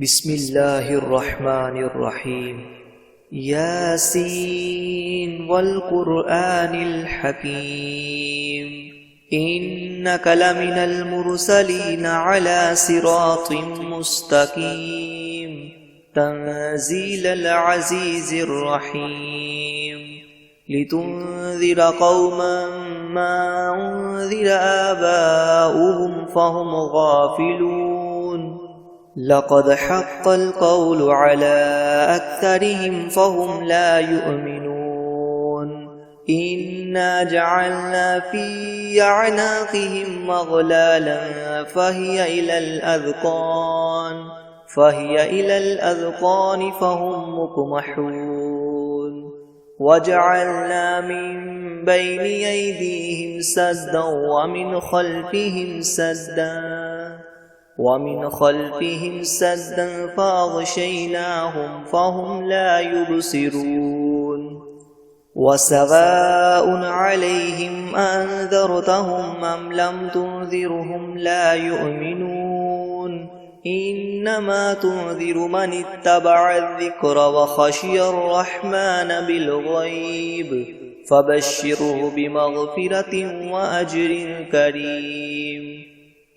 بسم الله الرحمن الرحيم. ياسين والقرآن الحكيم إنك لمن المرسلين على صراط مستقيم تنزيل العزيز الرحيم لتنذر قوما ما أنذر آباؤهم فهم غافلون لقد حق القول على أكثرهم فهم لا يؤمنون إنا جعلنا في أعناقهم مغلالا فهي إلى الأذقان فهم مقمحون وجعلنا من بين أيديهم سدا ومن خلفهم سدا فأغشيناهم فهم لا يبصرون وسواء عليهم أنذرتهم أم لم تنذرهم لا يؤمنون إنما تنذر من اتبع الذكر وخشي الرحمن بالغيب فبشره بمغفرة وأجر كريم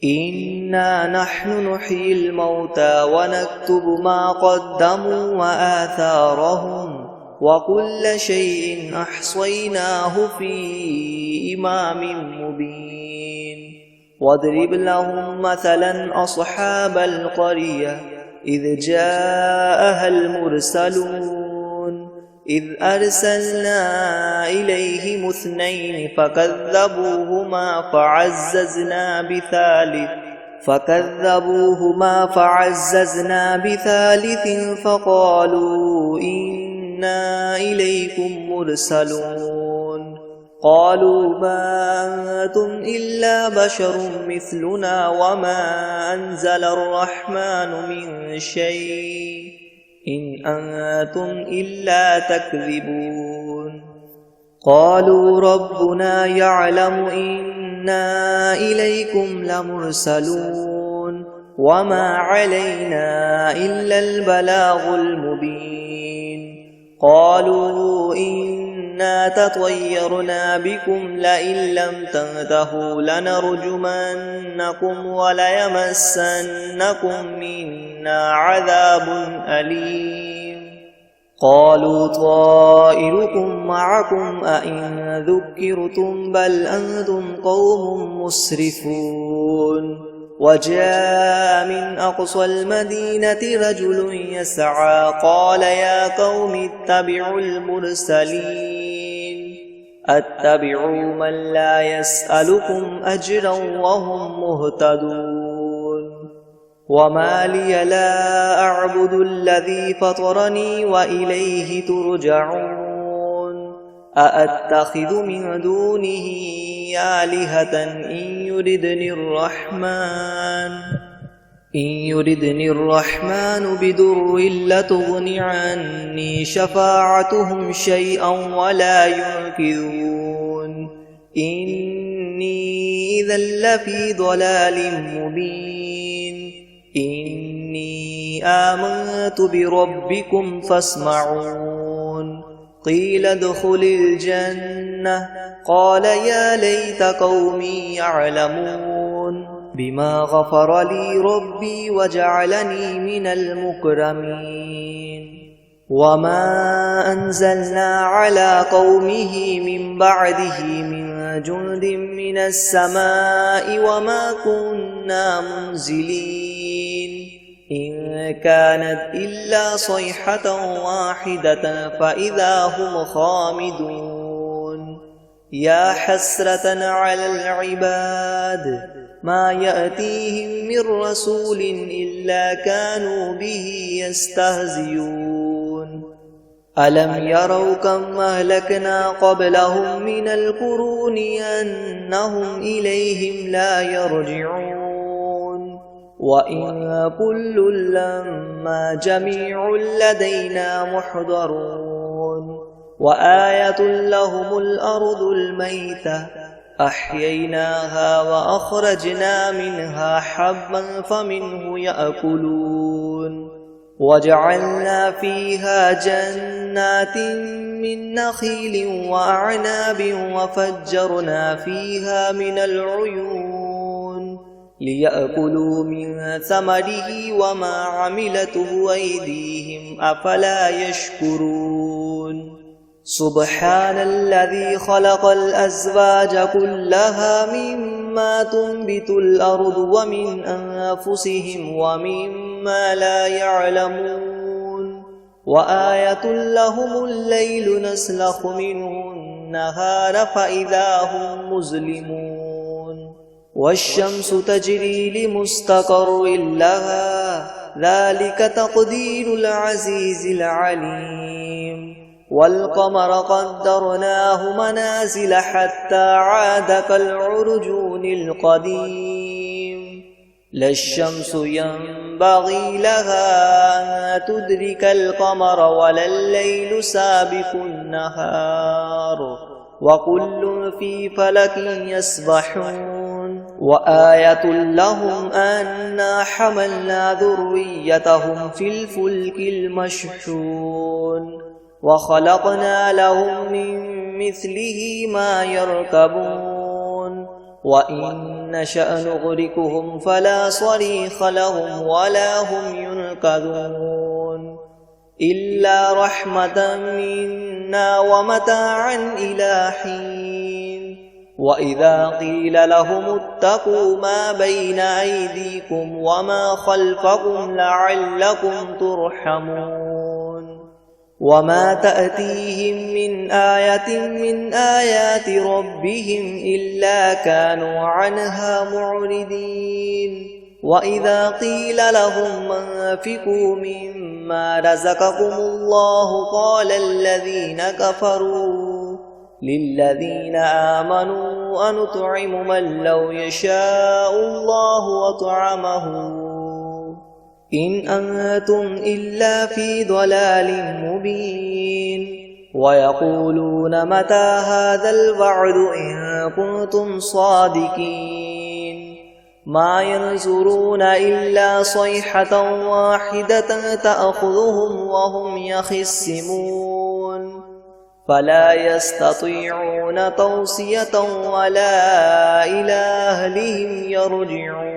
إنا نحن نحيي الموتى ونكتب ما قدموا وآثارهم وكل شيء أحصيناه في إمام مبين واضرب لهم مثلا أصحاب القرية إذ جاءها المرسلون إذ أرسلنا إليهم 2 فكذبوهما فعززنا بثالث فقالوا إنا إليكم مرسلون قالوا ما أنتم إلا بشر مثلنا وما أنزل الرحمن من شيء إن أنتم إلا تكذبون قالوا ربنا يعلم إنا إليكم لمرسلون وما علينا إلا البلاغ المبين قالوا إنا تطيرنا بكم لئن لم تنتهوا لنرجمنكم وليمسنكم منا عذاب أليم قالوا طائركم معكم أئن ذكرتم بل أنتم قوم مسرفون وجاء من أقصى المدينة رجل يسعى قال يا قوم اتبعوا المرسلين اتبعوا من لا يسألكم أجرا وهم مهتدون وما لي لا أعبد الذي فطرني وإليه ترجعون أأتخذ من دونه آلهة إن يردني الرحمن بدر لتغن عني شفاعتهم شيئا ولا ينقذون إني إذا لفي ضلال مبين إني آمنت بربكم فاسمعون قيل ادخل الجنة قال يا ليت قومي يعلمون بما غفر لي ربي وجعلني من المكرمين وما أنزلنا على قومه من بعده من جند من السماء وما كنا منزلين إن كانت إلا صيحة واحدة فإذا هم خامدون يا حسرة على العباد ما يأتيهم من رسول إلا كانوا به يستهزئون ألم يروا كم أهلكنا قبلهم من القرون أنهم إليهم لا يرجعون وإن كل لما جميع لدينا محضرون وآية لهم الأرض الميتة أحييناها وأخرجنا منها حبا فمنه يأكلون وجعلنا فيها جنات من نخيل وأعناب وفجرنا فيها من العيون ليأكلوا من ثمره وما عملته أيديهم أفلا يشكرون سبحان الذي خلق الأزواج كلها مما تنبت الأرض ومن أنفسهم ومما لا يعلمون وآية لهم الليل نسلخ منه النهار فإذا هم مظلمون والشمس تجري لمستقر لها ذلك تقدير العزيز العليم والقمر قدرناه منازل حتى عاد كالعرجون القديم لا الشمس ينبغي لها أن تدرك القمر ولا الليل سابق النهار وكل في فلك يسبحون وآية لهم أنا حملنا ذريتهم في الفلك المشحون وخلقنا لهم من مثله ما يركبون وإن نشأ نغرقهم فلا صريخ لهم ولا هم ينقذون إلا رحمة منا ومتاعا إلى حين وإذا قيل لهم اتقوا ما بين أيديكم وما خلفكم لعلكم ترحمون وما تأتيهم من آية من آيات ربهم إلا كانوا عنها معرضين وإذا قيل لهم أنفقوا مما رزقكم الله قال الذين كفروا للذين آمنوا أنطعم من لو يشاء الله وطعمه إن أنتم إلا في ضلال مبين ويقولون متى هذا الوعد إن كنتم صادقين ما ينظرون إلا صيحة واحدة تأخذهم وهم يخصمون فلا يستطيعون توصية ولا إلى أهلهم يرجعون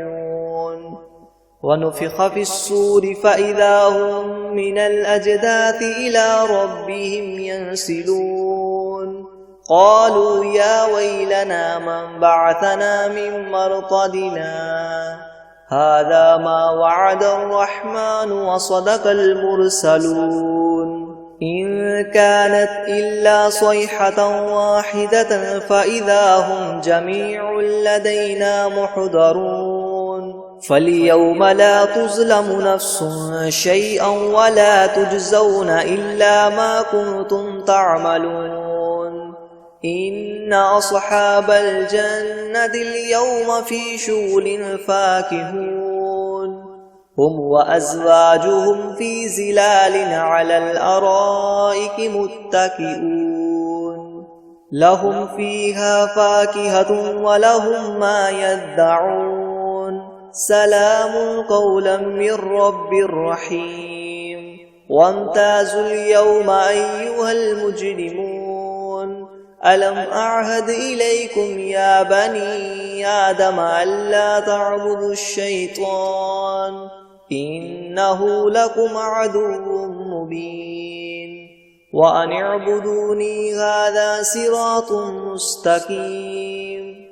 ونفخ في الصور فإذا هم من الأجداث إلى ربهم ينسلون قالوا يا ويلنا من بعثنا من مرقدنا هذا ما وعد الرحمن وصدق المرسلون إن كانت إلا صيحة واحدة فإذا هم جميع لدينا محضرون فاليوم لا تظلم نفس شيئا ولا تجزون إلا ما كنتم تعملون إن أصحاب الجنة اليوم في شغل فاكهون هم وأزواجهم في ظلال على الأرائك متكئون لهم فيها فاكهة ولهم ما يدعون سلام قولا من رب رحيم وامتازوا اليوم أيها المجرمون ألم أعهد إليكم يا بني آدم ألا تعبدوا الشيطان إنه لكم عدو مبين وأن اعبدوني هذا صراط مستقيم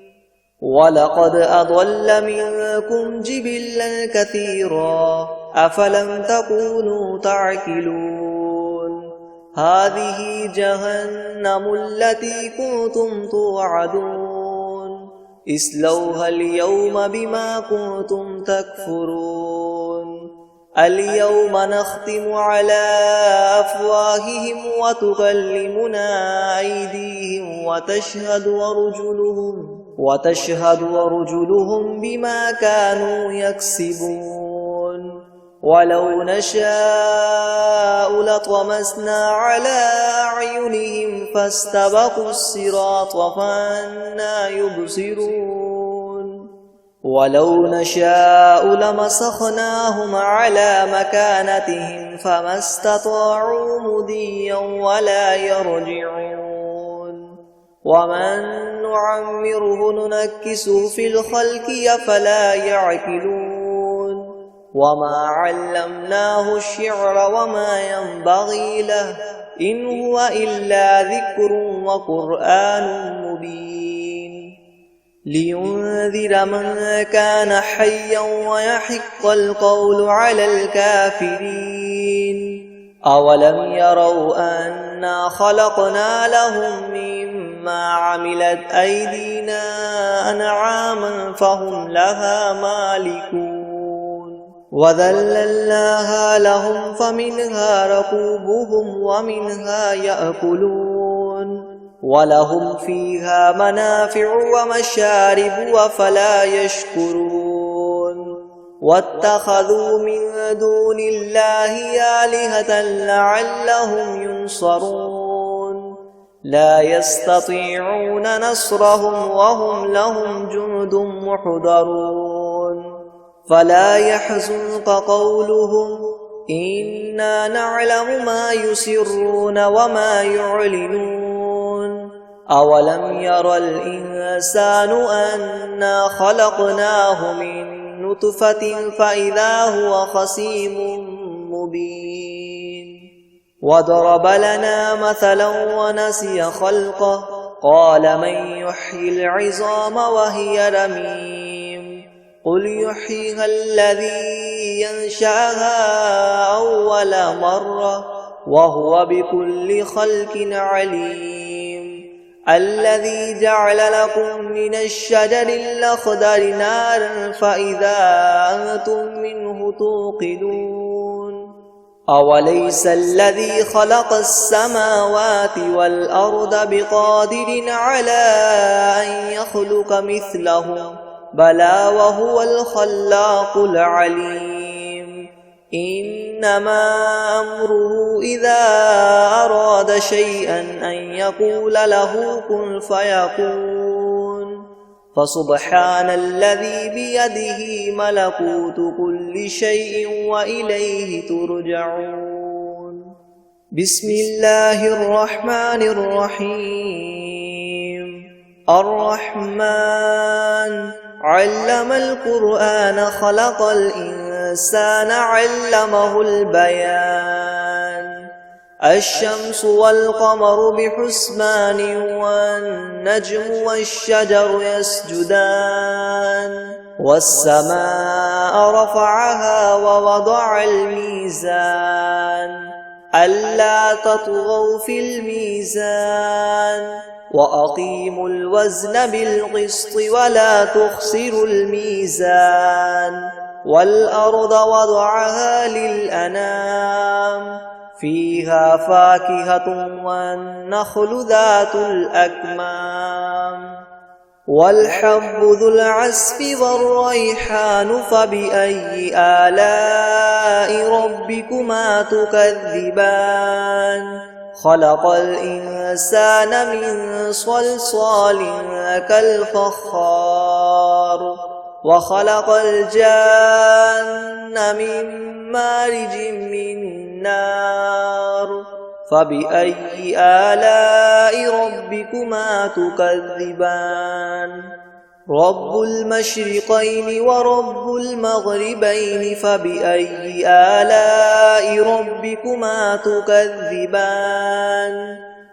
ولقد أضل منكم جبلا كثيرا أفلم تكونوا تعقلون هذه جهنم التي كنتم توعدون اصلوها اليوم بما كنتم تكفرون اليوم نختم على أفواههم وتكلمنا أيديهم وتشهد أرجلهم بما كانوا يكسبون ولو نشاء لطمسنا على أعينهم فاستبقوا الصراط فأنى يبصرون ولو نشاء لمسخناهم على مكانتهم فما استطاعوا مضيا ولا يرجعون ومن نعمره ننكسه في الخلق أفلا يعقلون وما علمناه الشعر وما ينبغي له إن هو إلا ذكر وقرآن مبين لينذر من كان حيا ويحق القول على الكافرين أولم يروا أنا خلقنا لهم مما عملت أيدينا أنعاما فهم لها مالكون وذللناها لهم فمنها ركوبهم ومنها يأكلون ولهم فيها منافع ومشارب أفلا يشكرون واتخذوا من دون الله آلهة لعلهم ينصرون لا يستطيعون نصرهم وهم لهم جند محضرون فلا يحزنك قولهم إنا نعلم ما يسرون وما يعلنون أولم ير الإنسان أنا خلقناه من نطفة فإذا هو خصيم مبين وضرب لنا مثلا ونسي خلقه قال من يحيي العظام وهي رميم قل يحييها الذي ينشأها أول مرة وهو بكل خلق عليم الذي جعل لكم من الشجر الأخضر نارا فإذا أنتم منه توقدون أوليس الذي خلق السماوات والأرض بقادر على أن يخلق مثلهم بلى وهو الخلاق العليم إنما أمره إذا أراد شيئا أن يقول له كن فيكون فسبحان الذي بيده ملكوت كل شيء وإليه ترجعون بسم الله الرحمن الرحيم الرحمن علم القرآن خلق الإنسان علمه البيان الشمس والقمر بحسبان والنجم والشجر يسجدان والسماء رفعها ووضع الميزان ألا تطغوا في الميزان وأقيموا الوزن بالقسط ولا تخسروا الميزان والأرض وضعها للأنام فيها فاكهة والنخل ذات الأكمام والحب ذو العصف والريحان فبأي آلاء ربكما تكذبان خلق الإنسان من صلصال كالفخار وخلق الجان من مارج من نار فبأي آلاء ربكما تكذبان رب المشرقين ورب المغربين فبأي آلاء ربكما تكذبان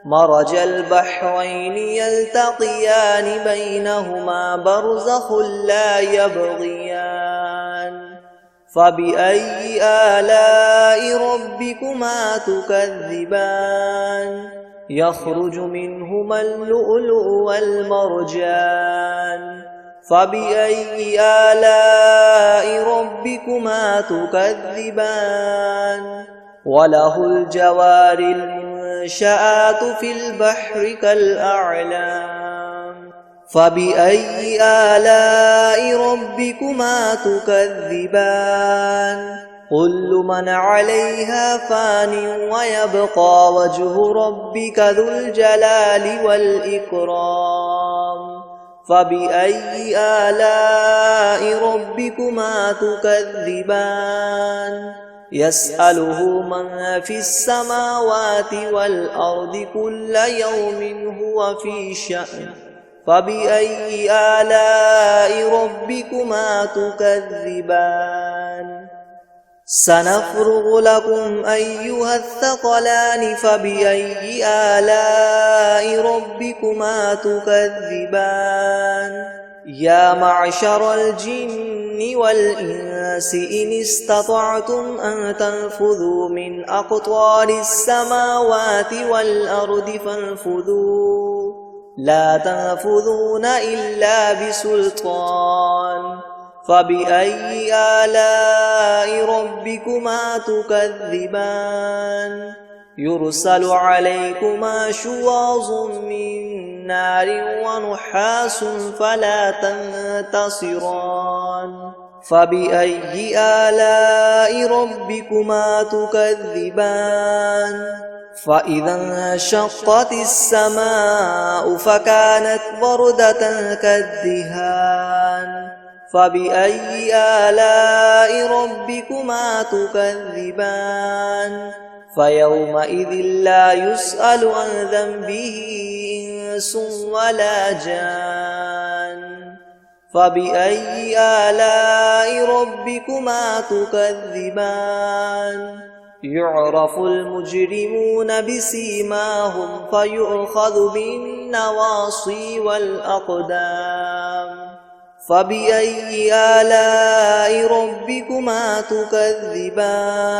مرج البحرين يلتقيان بينهما برزخ لا يبغيان فبأي آلاء ربكما تكذبان يخرج منهما اللؤلؤ والمرجان فبأي آلاء ربكما تكذبان وله الجوار المنشآت في البحر كالأعلام فبأي آلاء ربكما تكذبان كل من عليها فان ويبقى وجه ربك ذو الجلال والإكرام فبأي آلاء ربكما تكذبان يسأله من في السماوات والأرض كل يوم هو في شأن فبأي آلاء ربكما تكذبان سنفرغ لكم أيها الثقلان فبأي آلاء ربكما تكذبان يا معشر الجن والإنس إن استطعتم أن تنفذوا من أقطار السماوات والأرض فانفذوا لا تنفذون إلا بسلطان فبأي آلاء ربكما تكذبان يرسل عليكما شواظ من نار ونحاس فلا تنتصران فبأي آلاء ربكما تكذبان فإذا انشقت السماء فكانت وردة كالدهان فبأي آلاء ربكما تكذبان فيومئذ لا يسأل عن ذنبه إنس ولا جان فبأي آلاء ربكما تكذبان يعرف المجرمون بسيماهم فيؤخذ بالنواصي والأقدام فبأي آلاء ربكما تكذبان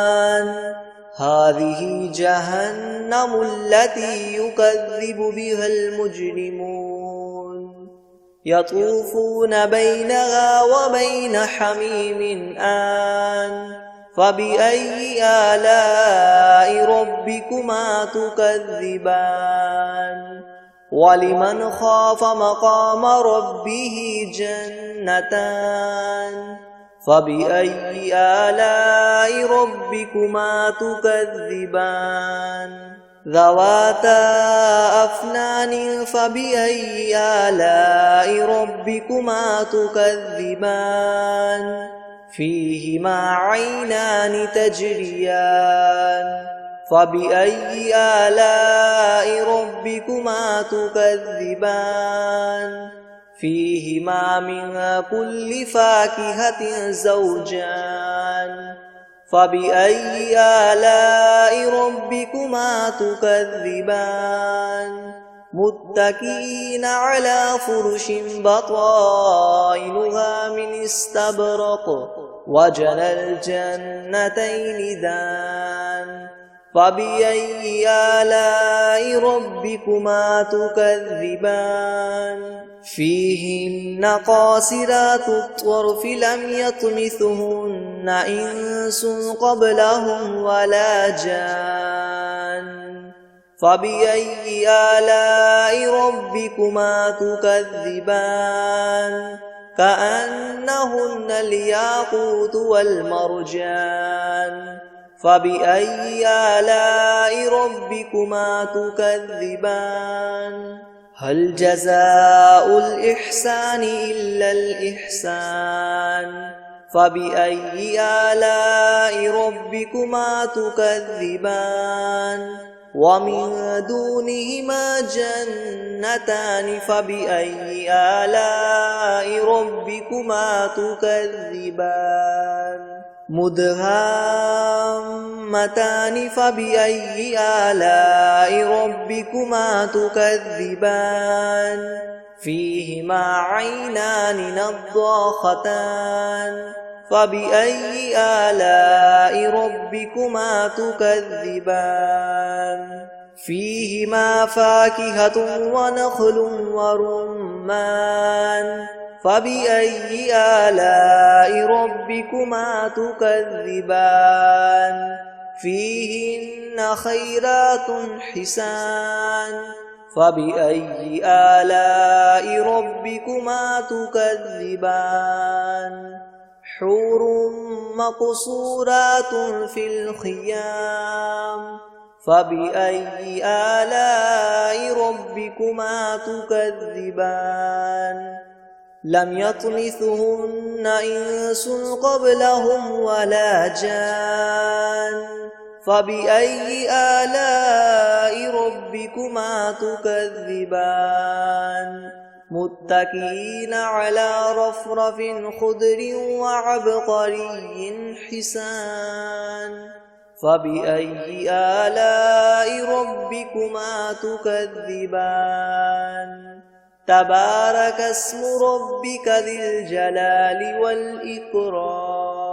هذه جهنم التي يكذب بها المجرمون يطوفون بينها وبين حميم آن فبأي آلاء ربكما تكذبان ولمن خاف مقام ربه جنتان فبأي آلاء ربكما تكذبان ذواتا أفنان فبأي آلاء ربكما تكذبان فيهما عينان تجريان فبأي آلاء ربكما تكذبان فيهما من كل فاكهة زوجان فبأي آلاء ربكما تكذبان متكئين على فرش بطائنها من استبرق وجنى الجنتين دان فبأي آلاء ربكما تكذبان فيهن قاصرات الطرف لم يطمثهن إنس قبلهم ولا جان فبأي آلاء ربكما تكذبان كأنهن الياقوت والمرجان فبأي آلاء ربكما تكذبان هل جزاء الإحسان إلا الإحسان فبأي آلاء ربكما تكذبان ومن دونهما جنتان فبأي آلاء ربكما تكذبان مدهامتان فبأي آلاء ربكما تكذبان فيهما عينان نضاختان فبأي آلاء ربكما تكذبان فيهما فاكهة ونخل ورمان فبأي آلاء ربكما تكذبان فيهن خيرات حسان فبأي آلاء ربكما تكذبان حور مقصورات في الخيام فبأي آلاء ربكما تكذبان لم يطمثهن إنس قبلهم ولا جان فبأي آلاء ربكما تكذبان متكئين على رفرف خضر وعبقري حسان فبأي آلاء ربكما تكذبان تبارك اسم ربك ذي الجلال والإكرام